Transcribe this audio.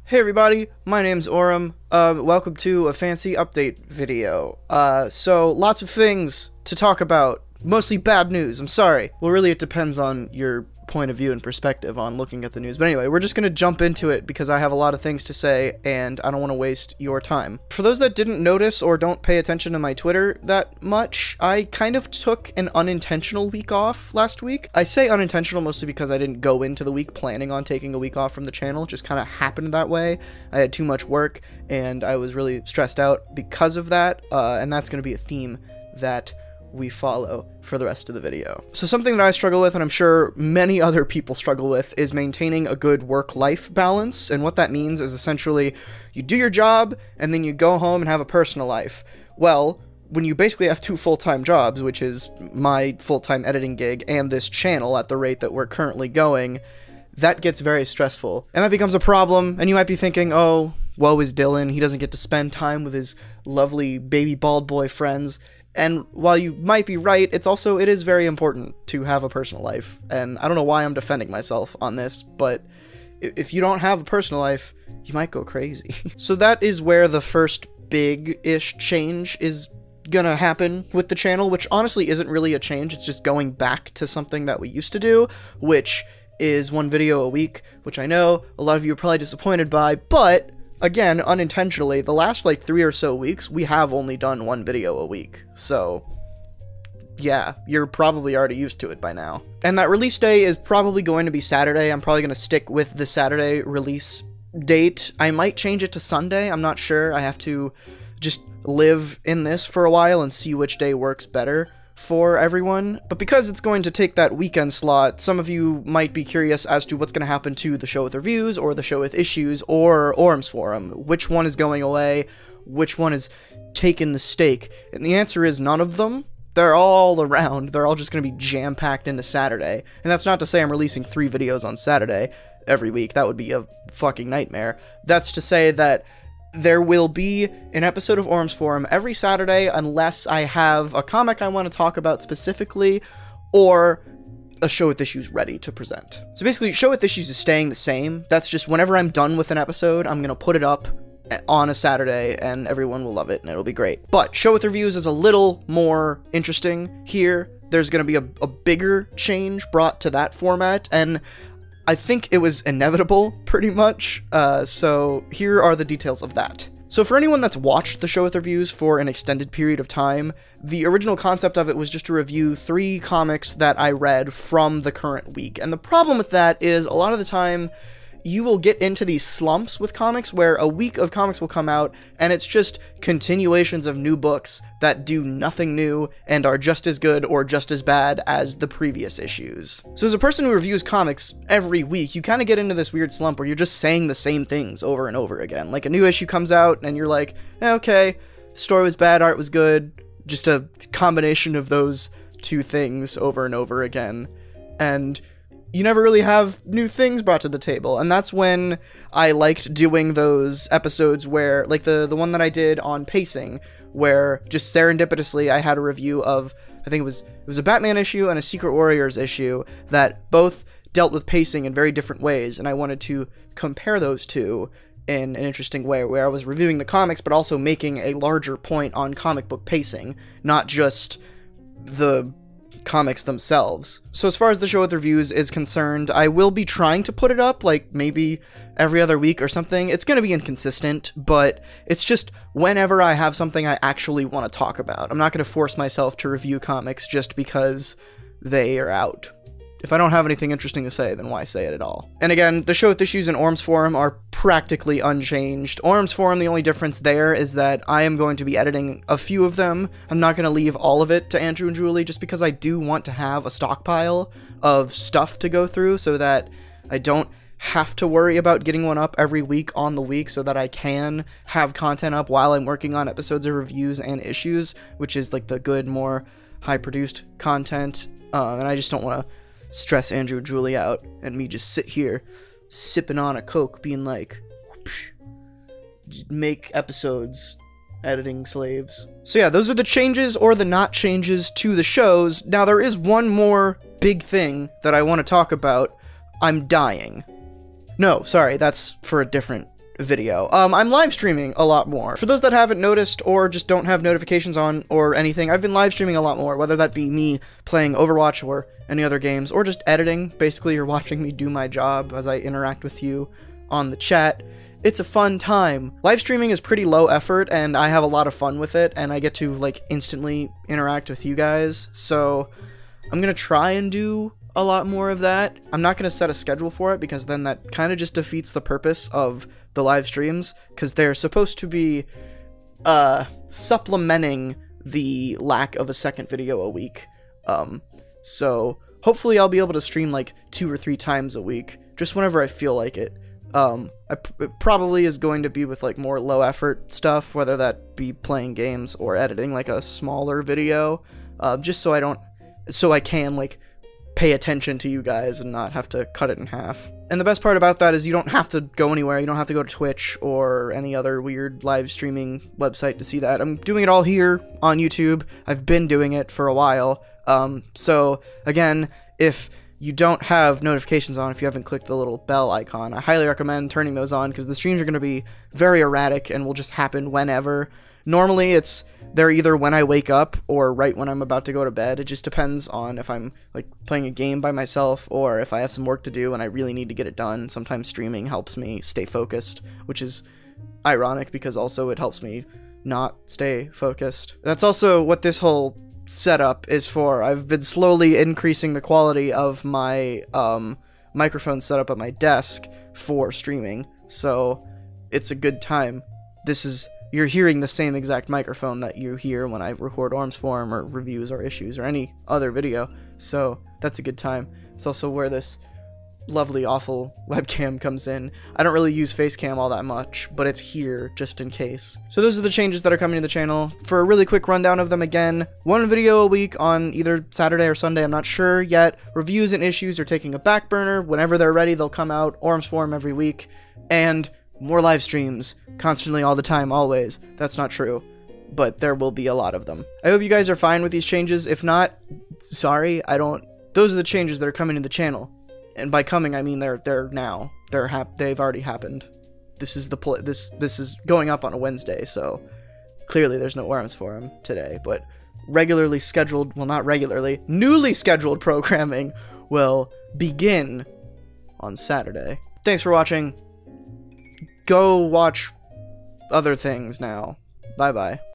Hey everybody, my name's Auram. Welcome to a fancy update video. So lots of things to talk about. Mostly bad news, I'm sorry. Well, really it depends on your point of view and perspective on looking at the news. But anyway, we're just gonna jump into it because I have a lot of things to say and I don't want to waste your time. For those that didn't notice or don't pay attention to my Twitter that much, I kind of took an unintentional week off last week. I say unintentional mostly because I didn't go into the week planning on taking a week off from the channel. It just kind of happened that way. I had too much work and I was really stressed out because of that, and that's gonna be a theme that we follow for the rest of the video. So something that I struggle with, and I'm sure many other people struggle with, is maintaining a good work-life balance. And what that means is essentially you do your job and then you go home and have a personal life. Well, when you basically have two full-time jobs, which is my full-time editing gig and this channel at the rate that we're currently going, that gets very stressful. And that becomes a problem, and you might be thinking, oh, woe is Dylan, he doesn't get to spend time with his lovely baby bald boy friends. And while you might be right, it is very important to have a personal life. And I don't know why I'm defending myself on this, but if you don't have a personal life, you might go crazy. So that is where the first big-ish change is gonna happen with the channel, which honestly isn't really a change, it's just going back to something that we used to do, which is one video a week, which I know a lot of you are probably disappointed by, but again, unintentionally, the last like 3 or so weeks, we have only done one video a week. So yeah, you're probably already used to it by now. And that release day is probably going to be Saturday. I'm probably going to stick with the Saturday release date. I might change it to Sunday. I'm not sure. I have to just live in this for a while and see which day works better for everyone. But because it's going to take that weekend slot, some of you might be curious as to what's going to happen to the show with reviews or the show with issues or Auram's Forum. Which one is going away? Which one is taking the stake? And the answer is none of them. They're all around. They're all just going to be jam-packed into Saturday. And that's not to say I'm releasing 3 videos on Saturday every week. That would be a fucking nightmare. That's to say that there will be an episode of Auram's Forum every Saturday unless I have a comic I want to talk about specifically or a show with issues ready to present. So basically, show with issues is staying the same. That's just whenever I'm done with an episode, I'm going to put it up on a Saturday and everyone will love it and it'll be great. But show with reviews is a little more interesting here. There's going to be a bigger change brought to that format, and I think it was inevitable, pretty much, so here are the details of that. So for anyone that's watched the show with reviews for an extended period of time, the original concept of it was just to review 3 comics that I read from the current week. And the problem with that is a lot of the time you will get into these slumps with comics where a week of comics will come out and it's just continuations of new books that do nothing new and are just as good or just as bad as the previous issues. So as a person who reviews comics every week, you kind of get into this weird slump where you're just saying the same things over and over again. Like a new issue comes out and you're like, okay, story was bad, art was good, just a combination of those 2 things over and over again. And you never really have new things brought to the table, and that's when I liked doing those episodes where, like the one that I did on pacing, where just serendipitously I had a review of, I think it was a Batman issue and a Secret Warriors issue that both dealt with pacing in very different ways, and I wanted to compare those two in an interesting way, where I was reviewing the comics but also making a larger point on comic book pacing, not just the comics themselves. So as far as the show with reviews is concerned, I will be trying to put it up like maybe every other week or something. It's going to be inconsistent, but it's just whenever I have something I actually want to talk about. I'm not going to force myself to review comics just because they are out. If I don't have anything interesting to say, then why say it at all? And again, the show with issues in Auram's Forum are practically unchanged. Auram's Forum, the only difference there is that I am going to be editing a few of them. I'm not going to leave all of it to Andrew and Julie just because I do want to have a stockpile of stuff to go through so that I don't have to worry about getting one up every week on the week, so that I can have content up while I'm working on episodes of reviews and issues, which is like the good, more high-produced content. And I just don't want to stress Andrew and Julie out and me just sit here sipping on a Coke being like, make episodes, editing slaves. So yeah, those are the changes or the not changes to the shows. Now there is one more big thing that I want to talk about. I'm dying. No, sorry, that's for a different video. I'm live streaming a lot more. For those that haven't noticed or just don't have notifications on or anything, I've been live streaming a lot more, whether that be me playing Overwatch or any other games, or just editing. Basically, you're watching me do my job as I interact with you on the chat. It's a fun time. Live streaming is pretty low effort, and I have a lot of fun with it, and I get to, like, instantly interact with you guys, so I'm gonna try and do a lot more of that. I'm not gonna set a schedule for it, because then that kind of just defeats the purpose of the live streams, because they're supposed to be, supplementing the lack of a second video a week. So hopefully I'll be able to stream, like, 2 or 3 times a week, just whenever I feel like it. It probably is going to be with, like, more low effort stuff, whether that be playing games or editing, like, a smaller video, just so I can, like, pay attention to you guys and not have to cut it in half. And the best part about that is you don't have to go anywhere. You don't have to go to Twitch or any other weird live streaming website to see that. I'm doing it all here on YouTube. I've been doing it for a while. So again, if you don't have notifications on, if you haven't clicked the little bell icon, I highly recommend turning those on, because the streams are going to be very erratic and will just happen whenever. Normally they're either when I wake up or right when I'm about to go to bed. It just depends on if I'm, like, playing a game by myself or if I have some work to do and I really need to get it done. Sometimes streaming helps me stay focused, which is ironic because also it helps me not stay focused. That's also what this whole setup is for. I've been slowly increasing the quality of my microphone setup at my desk for streaming, so it's a good time. You're hearing the same exact microphone that you hear when I record Auram's Forum or reviews or issues or any other video, so that's a good time. It's also where this lovely, awful webcam comes in. I don't really use Facecam all that much, but it's here just in case. So those are the changes that are coming to the channel. For a really quick rundown of them again, 1 video a week on either Saturday or Sunday, I'm not sure yet. Reviews and issues are taking a back burner. Whenever they're ready, they'll come out. Auram's Forum every week. And more live streams, constantly, all the time, always. That's not true, but there will be a lot of them. I hope you guys are fine with these changes. If not, sorry, those are the changes that are coming to the channel. And by coming, I mean they're now. They've already happened. This is this is going up on a Wednesday, so clearly there's no Auram's Forum today, but regularly scheduled, well, not regularly, newly scheduled programming will begin on Saturday. Thanks for watching. Go watch other things now. Bye-bye.